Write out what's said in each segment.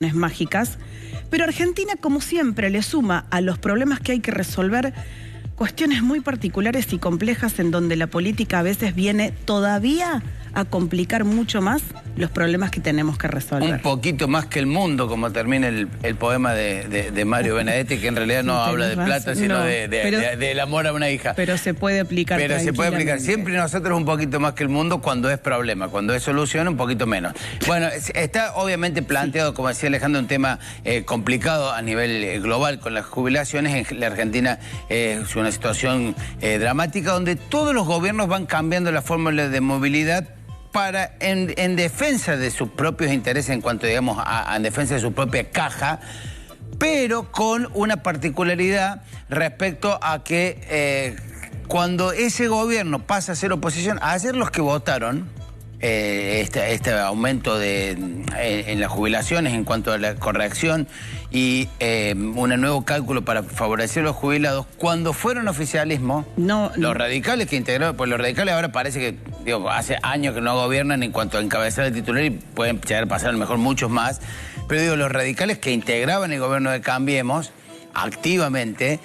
mágicas, pero Argentina, como siempre, le suma a los problemas que hay que resolver cuestiones muy particulares y complejas en donde la política a veces viene todavía a complicar mucho más los problemas que tenemos que resolver. Un poquito más que el mundo, como termina el poema de Mario Benedetti, que en realidad no habla de plata, sino del amor a una hija. Pero se puede aplicar. Pero se puede aplicar. Siempre nosotros un poquito más que el mundo cuando es problema, cuando es solución un poquito menos. Bueno, está obviamente planteado, como decía Alejandro, un tema complicado a nivel global con las jubilaciones. En la Argentina es una situación dramática donde todos los gobiernos van cambiando la fórmula de movilidad para, en defensa de sus propios intereses, en cuanto, digamos, en defensa de su propia caja, pero con una particularidad respecto a que cuando ese gobierno pasa a ser oposición, ayer los que votaron este aumento en las jubilaciones en cuanto a la corrección y un nuevo cálculo para favorecer a los jubilados, cuando fueron oficialismo, los radicales que integraron, pues los radicales ahora parece que, digo, hace años que no gobiernan en cuanto a encabezar el titular y pueden llegar a pasar a lo mejor muchos más, pero digo, los radicales que integraban el gobierno de Cambiemos activamente,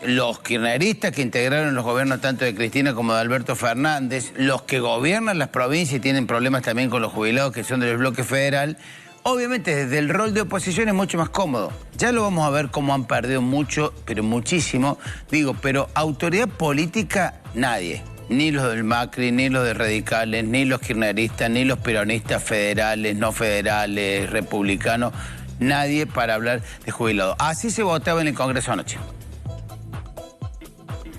los kirchneristas que integraron los gobiernos tanto de Cristina como de Alberto Fernández, los que gobiernan las provincias y tienen problemas también con los jubilados que son del bloque federal, obviamente desde el rol de oposición es mucho más cómodo. Ya lo vamos a ver cómo han perdido mucho, pero muchísimo, digo, pero autoridad política nadie. Ni los del Macri, ni los de radicales, ni los kirchneristas, ni los peronistas federales, no federales, republicanos. Nadie para hablar de jubilados. Así se votaba en el Congreso anoche.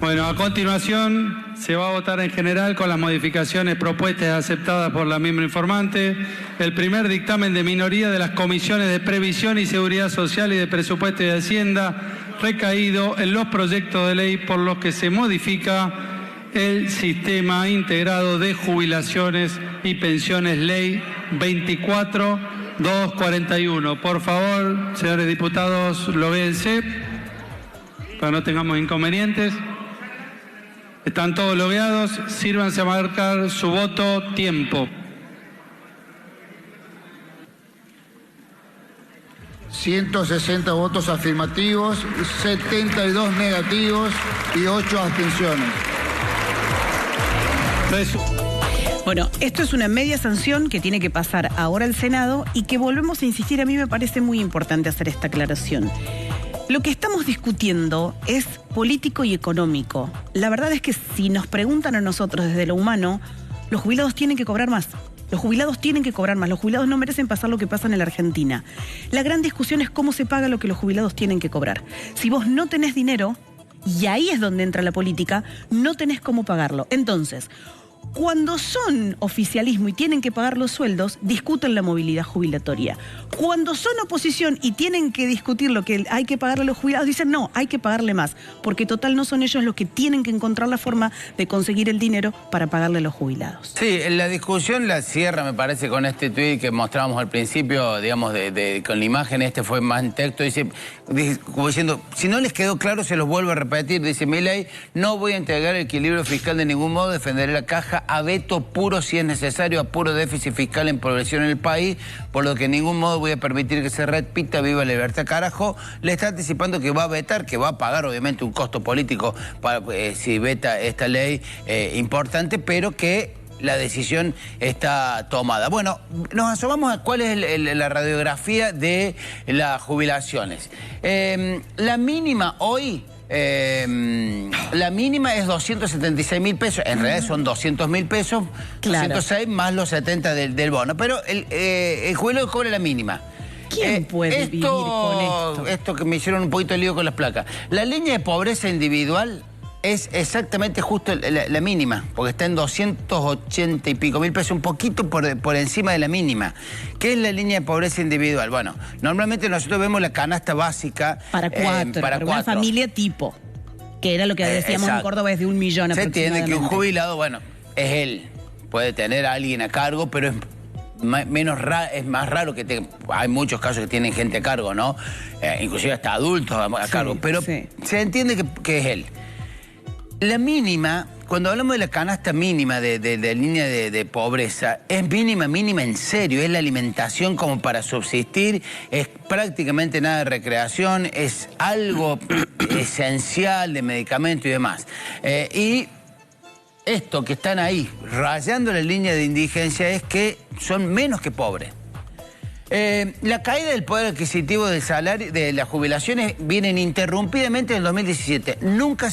Bueno, a continuación se va a votar en general con las modificaciones propuestas y aceptadas por la miembro informante el primer dictamen de minoría de las comisiones de Previsión y Seguridad Social y de Presupuesto y de Hacienda recaído en los proyectos de ley por los que se modifica el Sistema Integrado de Jubilaciones y Pensiones Ley 24.241. Por favor, señores diputados, loguéense para no tengamos inconvenientes. Están todos logueados, sírvanse a marcar su voto, tiempo. 160 votos afirmativos, 72 negativos y 8 abstenciones. Bueno, esto es una media sanción que tiene que pasar ahora al Senado y que volvemos a insistir, a mí me parece muy importante hacer esta aclaración. Lo que estamos discutiendo es político y económico. La verdad es que si nos preguntan a nosotros desde lo humano, los jubilados tienen que cobrar más. Los jubilados tienen que cobrar más. Los jubilados no merecen pasar lo que pasa en la Argentina. La gran discusión es cómo se paga lo que los jubilados tienen que cobrar. Si vos no tenés dinero, y ahí es donde entra la política, no tenés cómo pagarlo. Entonces, cuando son oficialismo y tienen que pagar los sueldos, discuten la movilidad jubilatoria. Cuando son oposición y tienen que discutir lo que hay que pagarle a los jubilados, dicen no, hay que pagarle más, porque total no son ellos los que tienen que encontrar la forma de conseguir el dinero para pagarle a los jubilados. Sí, la discusión la cierra, me parece, con este tuit que mostrábamos al principio, digamos, con la imagen, fue más en texto, dice, como diciendo, si no les quedó claro, se los vuelvo a repetir, dice Milei, no voy a entregar el equilibrio fiscal de ningún modo, defenderé la caja a veto puro si es necesario, a puro déficit fiscal en progresión en el país, por lo que en ningún modo voy a permitir que se repita. Viva la libertad, carajo. Le está anticipando que va a vetar, que va a pagar obviamente un costo político para, si veta esta ley importante, pero que la decisión está tomada. Bueno, nos asomamos a cuál es la radiografía de las jubilaciones. La mínima hoy... la mínima es 276.000 pesos, en realidad son 200.000 pesos, claro. 206 más los 70 del bono, pero el jubilado cobra la mínima. ¿Quién puede vivir con esto? Esto que me hicieron un poquito de lío con las placas. La línea de pobreza individual es exactamente justo la mínima, porque está en 280 y pico mil pesos, un poquito por encima de la mínima. ¿Qué es la línea de pobreza individual? Bueno, normalmente nosotros vemos la canasta básica para una familia tipo, que era lo que decíamos en Córdoba, es de 1 millón Se aproximadamente. entiende que un jubilado, bueno, es él, puede tener a alguien a cargo, pero es más raro que hay muchos casos que tienen gente a cargo, ¿no? Inclusive hasta adultos a cargo, pero se entiende que es él. La mínima, cuando hablamos de la canasta mínima de línea de pobreza, es mínima en serio, es la alimentación como para subsistir, es prácticamente nada de recreación, es algo esencial de medicamento y demás. Y esto que están ahí, rayando la línea de indigencia, es que son menos que pobres. La caída del poder adquisitivo del salario, de las jubilaciones, vienen interrumpidamente en el 2017. Nunca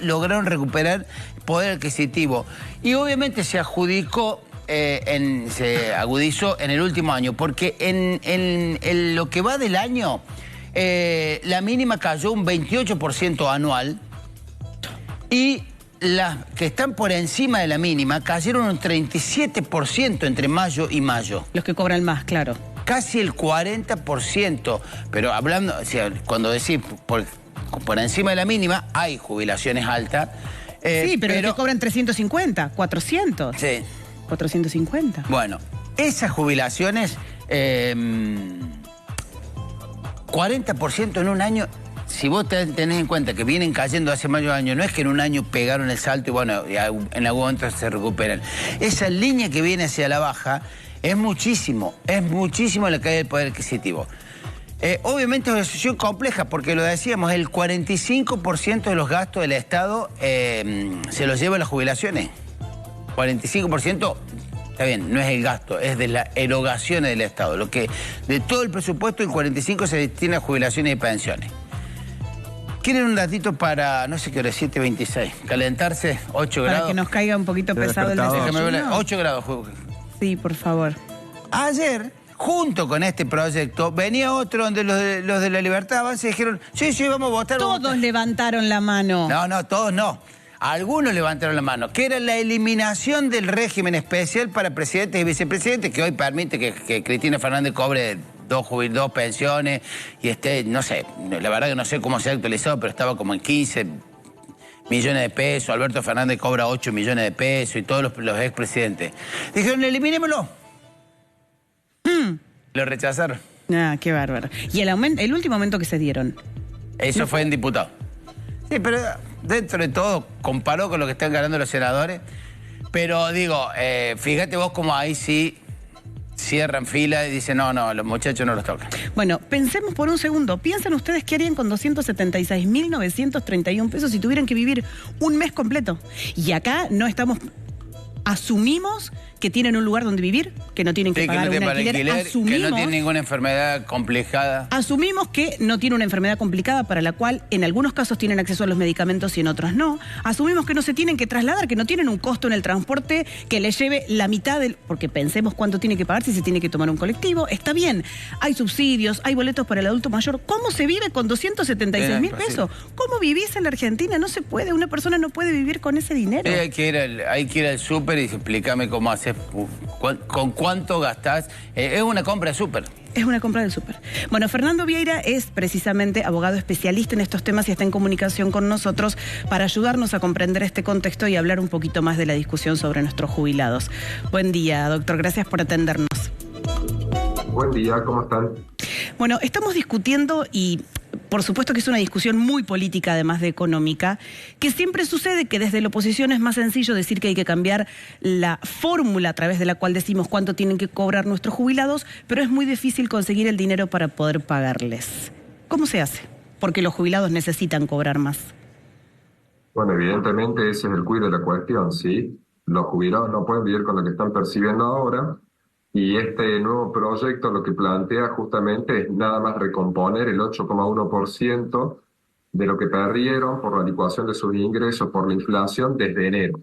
lograron recuperar poder adquisitivo. Y obviamente se agudizó en el último año, porque en lo que va del año, la mínima cayó un 28% anual y las que están por encima de la mínima cayeron un 37% entre mayo y mayo. Los que cobran más, claro. Casi el 40%, pero hablando, o sea, cuando decís por encima de la mínima, hay jubilaciones altas. Sí, pero los que cobran 350, 400. Sí. 450. Bueno, esas jubilaciones, 40% en un año. Si vos tenés en cuenta que vienen cayendo hace varios años, no es que en un año pegaron el salto y bueno, en algún momento se recuperan. Esa línea que viene hacia la baja es muchísimo la caída del poder adquisitivo. Obviamente es una situación compleja porque lo decíamos, el 45% de los gastos del Estado se los lleva a las jubilaciones. 45%, está bien, no es el gasto, es de las erogaciones del Estado. Lo que de todo el presupuesto, el 45% se destina a jubilaciones y pensiones. ¿Quieren un datito para, no sé qué hora es, 7:26? Calentarse, 8 grados. Para que nos caiga un poquito pesado el desayuno. 8 grados. Sí, por favor. Ayer, junto con este proyecto, venía otro donde los de la Libertad Avanza dijeron, sí, vamos a votar. Todos levantaron la mano. No, todos no. Algunos levantaron la mano, que era la eliminación del régimen especial para presidentes y vicepresidentes, que hoy permite que Cristina Fernández cobre dos pensiones y no sé, la verdad que no sé cómo se ha actualizado, pero estaba como en 15 millones de pesos, Alberto Fernández cobra 8 millones de pesos y todos los expresidentes. Dijeron, eliminémoslo. Lo rechazaron. Ah, qué bárbaro. ¿Y el último aumento que se dieron? Eso fue en diputado. Sí, pero dentro de todo, comparó con lo que están ganando los senadores. Pero digo, fíjate vos cómo ahí sí cierran fila y dicen, no, los muchachos no los tocan. Bueno, pensemos por un segundo. ¿Piensan ustedes qué harían con 276.931 pesos si tuvieran que vivir un mes completo? Y acá no estamos... Asumimos que tienen un lugar donde vivir, que no tienen que pagar un alquiler. Que no tienen ninguna enfermedad complicada. Asumimos que no tiene una enfermedad complicada para la cual en algunos casos tienen acceso a los medicamentos y en otros no. Asumimos que no se tienen que trasladar, que no tienen un costo en el transporte que les lleve la mitad del... Porque pensemos cuánto tiene que pagar si se tiene que tomar un colectivo. Está bien, hay subsidios, hay boletos para el adulto mayor. ¿Cómo se vive con 276.000 pesos? ¿Cómo vivís en la Argentina? No se puede, una persona no puede vivir con ese dinero. Hay que ir al súper y explícame cómo haces, con cuánto gastás. Es una compra de súper. Es una compra del súper. Bueno, Fernando Vieira es precisamente abogado especialista en estos temas y está en comunicación con nosotros para ayudarnos a comprender este contexto y hablar un poquito más de la discusión sobre nuestros jubilados. Buen día, doctor. Gracias por atendernos. Buen día, ¿cómo están? Bueno, estamos discutiendo y... Por supuesto que es una discusión muy política, además de económica, que siempre sucede que desde la oposición es más sencillo decir que hay que cambiar la fórmula a través de la cual decimos cuánto tienen que cobrar nuestros jubilados, pero es muy difícil conseguir el dinero para poder pagarles. ¿Cómo se hace? Porque los jubilados necesitan cobrar más. Bueno, evidentemente ese es el quid de la cuestión, ¿sí? Los jubilados no pueden vivir con lo que están percibiendo ahora. Y este nuevo proyecto lo que plantea justamente es nada más recomponer el 8,1% de lo que perdieron por la licuación de sus ingresos por la inflación desde enero.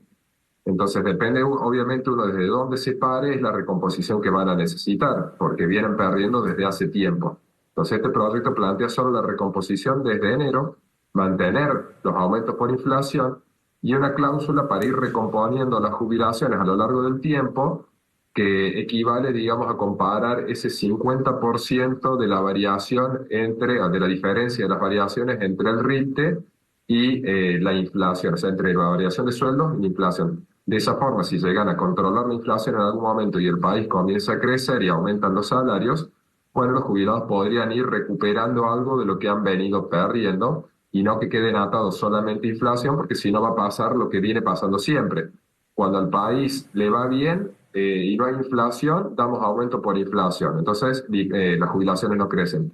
Entonces depende obviamente uno desde dónde se pare es la recomposición que van a necesitar, porque vienen perdiendo desde hace tiempo. Entonces este proyecto plantea solo la recomposición desde enero, mantener los aumentos por inflación y una cláusula para ir recomponiendo las jubilaciones a lo largo del tiempo, que equivale, digamos, a comparar ese 50% de la variación de la diferencia de las variaciones entre el RITE y la inflación, o sea, entre la variación de sueldos y la inflación. De esa forma, si llegan a controlar la inflación en algún momento y el país comienza a crecer y aumentan los salarios, bueno, los jubilados podrían ir recuperando algo de lo que han venido perdiendo y no que queden atados solamente a inflación, porque si no va a pasar lo que viene pasando siempre. Cuando al país le va bien y no hay inflación, damos aumento por inflación. Entonces las jubilaciones no crecen.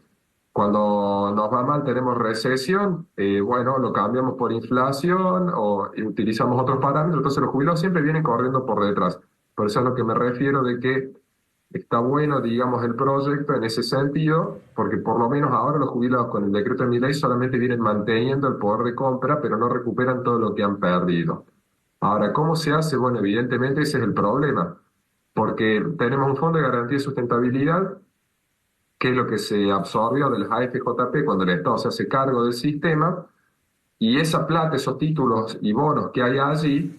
Cuando nos va mal, tenemos recesión, bueno, lo cambiamos por inflación o utilizamos otros parámetros, entonces los jubilados siempre vienen corriendo por detrás. Por eso es a lo que me refiero de que está bueno, digamos, el proyecto en ese sentido, porque por lo menos ahora los jubilados con el decreto de Milei solamente vienen manteniendo el poder de compra, pero no recuperan todo lo que han perdido. Ahora, ¿cómo se hace? Bueno, evidentemente ese es el problema, porque tenemos un fondo de garantía de sustentabilidad, que es lo que se absorbió de las AFJP cuando el Estado se hace cargo del sistema, y esa plata, esos títulos y bonos que hay allí,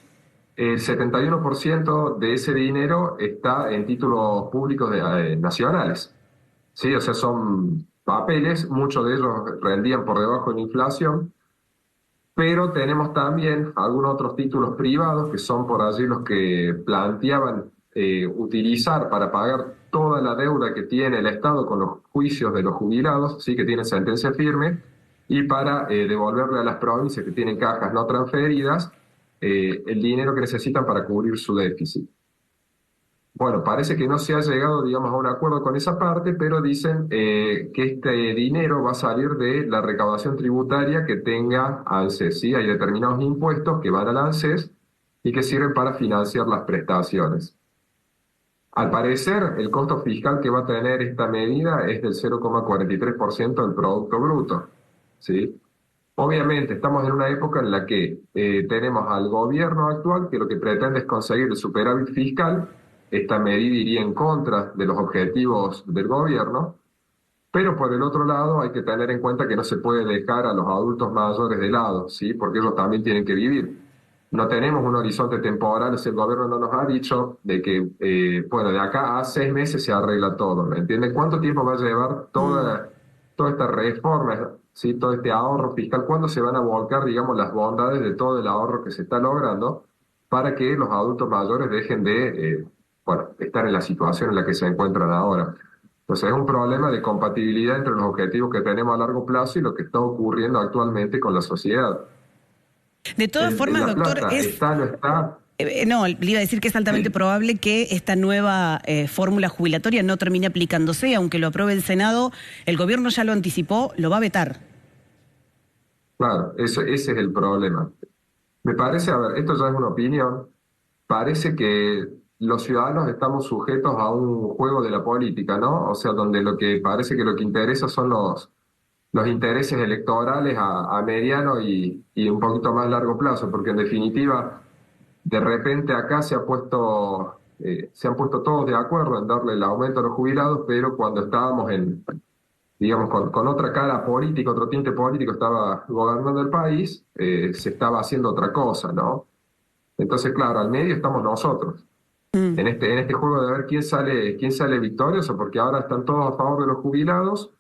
el 71% de ese dinero está en títulos públicos nacionales. ¿Sí? O sea, son papeles, muchos de ellos rendían por debajo de la inflación, pero tenemos también algunos otros títulos privados que son por allí los que planteaban utilizar para pagar toda la deuda que tiene el Estado con los juicios de los jubilados, ¿sí? Que tienen sentencia firme, y para devolverle a las provincias que tienen cajas no transferidas el dinero que necesitan para cubrir su déficit. Bueno, parece que no se ha llegado, digamos, a un acuerdo con esa parte, pero dicen que este dinero va a salir de la recaudación tributaria que tenga ANSES, ¿sí? Hay determinados impuestos que van al ANSES y que sirven para financiar las prestaciones. Al parecer, el costo fiscal que va a tener esta medida es del 0,43% del Producto Bruto, ¿sí? Obviamente, estamos en una época en la que tenemos al gobierno actual que lo que pretende es conseguir el superávit fiscal. Esta medida iría en contra de los objetivos del gobierno, pero por el otro lado hay que tener en cuenta que no se puede dejar a los adultos mayores de lado, ¿sí? Porque ellos también tienen que vivir. No tenemos un horizonte temporal, el gobierno no nos ha dicho de que, bueno, de acá a 6 meses se arregla todo, ¿me entienden? ¿Cuánto tiempo va a llevar toda esta reforma, ¿sí? Todo este ahorro fiscal? ¿Cuándo se van a volcar, digamos, las bondades de todo el ahorro que se está logrando para que los adultos mayores dejen de bueno, estar en la situación en la que se encuentran ahora? Entonces es un problema de compatibilidad entre los objetivos que tenemos a largo plazo y lo que está ocurriendo actualmente con la sociedad. De todas formas, doctor, ¿está, no está? No, le iba a decir que es altamente probable que esta nueva fórmula jubilatoria no termine aplicándose, aunque lo apruebe el Senado, el gobierno ya lo anticipó, lo va a vetar. Claro, ese es el problema. Me parece, a ver, esto ya es una opinión, parece que los ciudadanos estamos sujetos a un juego de la política, ¿no? O sea, donde lo que parece que lo que interesa son los intereses electorales a mediano y un poquito más largo plazo, porque en definitiva, de repente acá se han puesto todos de acuerdo en darle el aumento a los jubilados, pero cuando estábamos digamos, con otra cara política, otro tinte político, estaba gobernando el país, se estaba haciendo otra cosa, ¿no? Entonces, claro, al medio estamos nosotros. En este juego de ver quién sale victorioso, porque ahora están todos a favor de los jubilados,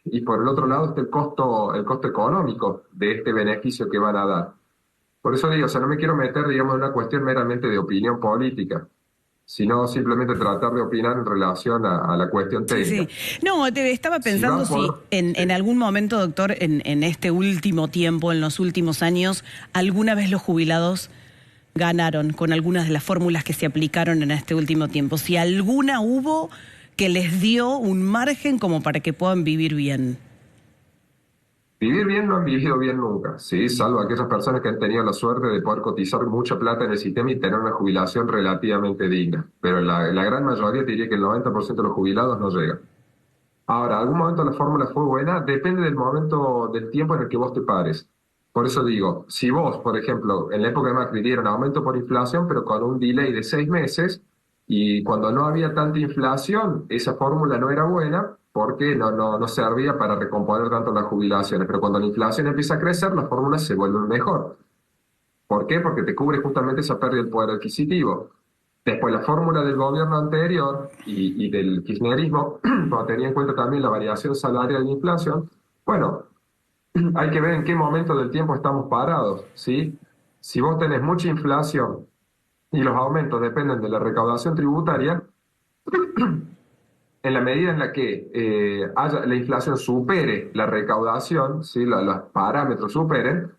y por el otro lado está el costo económico de este beneficio que van a dar. Por eso digo, o sea, no me quiero meter, digamos, en una cuestión meramente de opinión política, sino simplemente tratar de opinar en relación a la cuestión técnica. Sí. No, estaba pensando si en algún momento, doctor, en este último tiempo, en los últimos años, alguna vez los jubilados ganaron con algunas de las fórmulas que se aplicaron en este último tiempo. Si alguna hubo que les dio un margen como para que puedan vivir bien. Vivir bien no han vivido bien nunca, ¿sí? Salvo aquellas personas que han tenido la suerte de poder cotizar mucha plata en el sistema y tener una jubilación relativamente digna. Pero la gran mayoría, te diría que el 90% de los jubilados no llega. Ahora, ¿algún momento la fórmula fue buena? Depende del momento, del tiempo en el que vos te pares. Por eso digo, si vos, por ejemplo, en la época de Macri dieron aumento por inflación, pero con un delay de 6 meses, y cuando no había tanta inflación, esa fórmula no era buena porque no servía para recomponer tanto las jubilaciones. Pero cuando la inflación empieza a crecer, las fórmulas se vuelven mejor. ¿Por qué? Porque te cubre justamente esa pérdida del poder adquisitivo. Después, la fórmula del gobierno anterior y del kirchnerismo, cuando tenía en cuenta también la variación salarial de la inflación, bueno, hay que ver en qué momento del tiempo estamos parados, ¿sí? Si vos tenés mucha inflación y los aumentos dependen de la recaudación tributaria, en la medida en la que la inflación supere la recaudación, ¿sí? Los parámetros superen,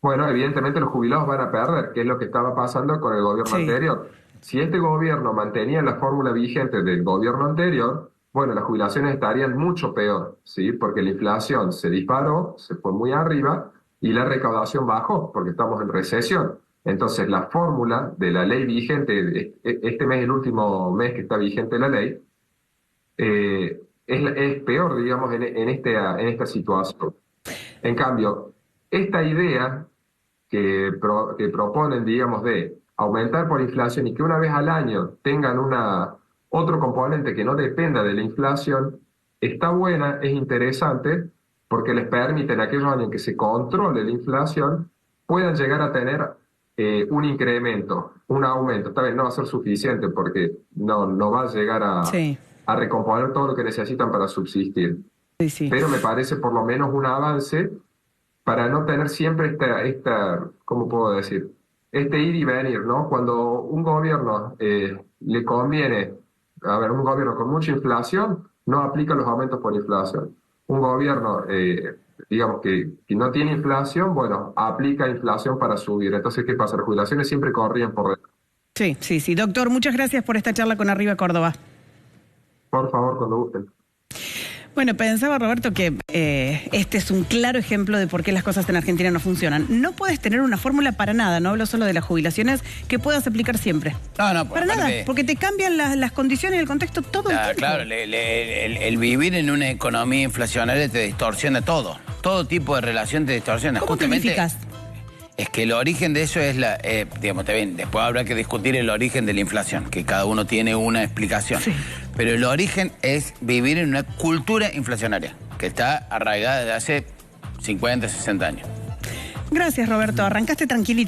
bueno, evidentemente los jubilados van a perder, que es lo que estaba pasando con el gobierno anterior. Si este gobierno mantenía la fórmula vigente del gobierno anterior, bueno, las jubilaciones estarían mucho peor, ¿sí? Porque la inflación se disparó, se fue muy arriba y la recaudación bajó, porque estamos en recesión. Entonces, la fórmula de la ley vigente, este mes es el último mes que está vigente la ley, es peor, digamos, en esta situación. En cambio, esta idea que proponen, digamos, de aumentar por inflación y que una vez al año tengan otro componente que no dependa de la inflación, está buena, es interesante, porque les permite en aquellos años en que se controle la inflación, puedan llegar a tener un incremento, un aumento. Esta vez no va a ser suficiente porque no va a llegar a recomponer todo lo que necesitan para subsistir. Pero me parece por lo menos un avance para no tener siempre ¿cómo puedo decir? Este ir y venir, ¿no? Cuando un gobierno le conviene, un gobierno con mucha inflación no aplica los aumentos por inflación. Un gobierno, digamos, que no tiene inflación, bueno, aplica inflación para subir. Entonces, ¿qué pasa? Las jubilaciones siempre corrían por detrás. Sí. Doctor, muchas gracias por esta charla con Arriba Córdoba. Por favor, cuando gusten. Bueno, pensaba, Roberto, que este es un claro ejemplo de por qué las cosas en Argentina no funcionan. No puedes tener una fórmula para nada, no hablo solo de las jubilaciones, que puedas aplicar siempre. No, para nada, porque te cambian las condiciones y el contexto todo el tiempo. Claro, el vivir en una economía inflacionaria te distorsiona todo. Todo tipo de relación te distorsiona. ¿Cómo planificas? Es que el origen de eso es digamos, está bien, después habrá que discutir el origen de la inflación, que cada uno tiene una explicación. Sí. Pero el origen es vivir en una cultura inflacionaria, que está arraigada desde hace 50, 60 años. Gracias, Roberto. Arrancaste tranquilita.